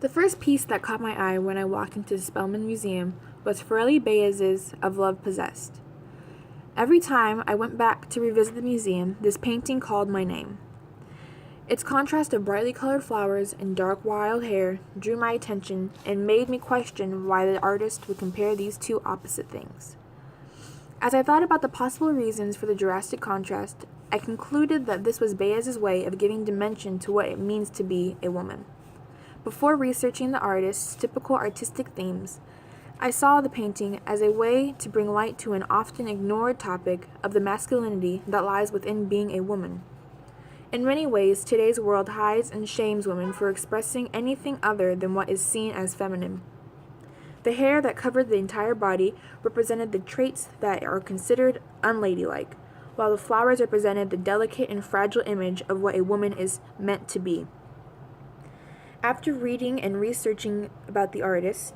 The first piece that caught my eye when I walked into the Spelman Museum was Furley Baez's Of Love Possessed. Every time I went back to revisit the museum, this painting called my name. Its contrast of brightly colored flowers and dark wild hair drew my attention and made me question why the artist would compare these two opposite things. As I thought about the possible reasons for the drastic contrast, I concluded that this was Baez's way of giving dimension to what it means to be a woman. Before researching the artist's typical artistic themes, I saw the painting as a way to bring light to an often ignored topic of the masculinity that lies within being a woman. In many ways, today's world hides and shames women for expressing anything other than what is seen as feminine. The hair that covered the entire body represented the traits that are considered unladylike, while the flowers represented the delicate and fragile image of what a woman is meant to be. After reading and researching about the artist,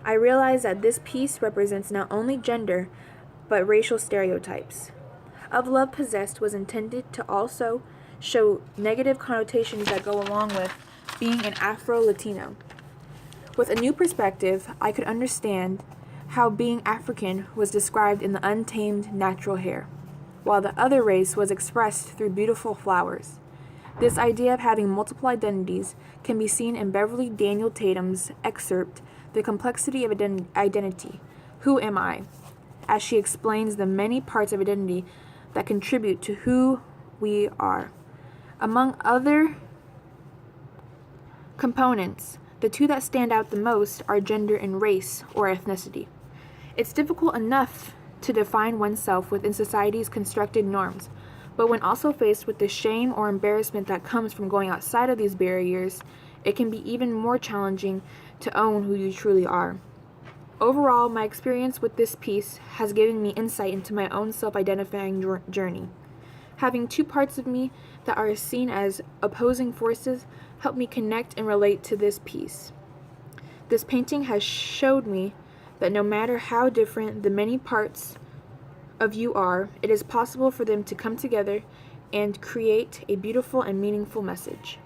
I realized that this piece represents not only gender, but racial stereotypes. Of Love Possessed was intended to also show negative connotations that go along with being an Afro-Latino. With a new perspective, I could understand how being African was described in the untamed natural hair, while the other race was expressed through beautiful flowers. This idea of having multiple identities can be seen in Beverly Daniel Tatum's excerpt, The Complexity of Identity, Who Am I?, as she explains the many parts of identity that contribute to who we are. Among other components, the two that stand out the most are gender and race or ethnicity. It's difficult enough to define oneself within society's constructed norms, but when also faced with the shame or embarrassment that comes from going outside of these barriers, it can be even more challenging to own who you truly are. Overall, my experience with this piece has given me insight into my own self-identifying journey. Having two parts of me that are seen as opposing forces helped me connect and relate to this piece. This painting has showed me that no matter how different the many parts of you are, it is possible for them to come together and create a beautiful and meaningful message.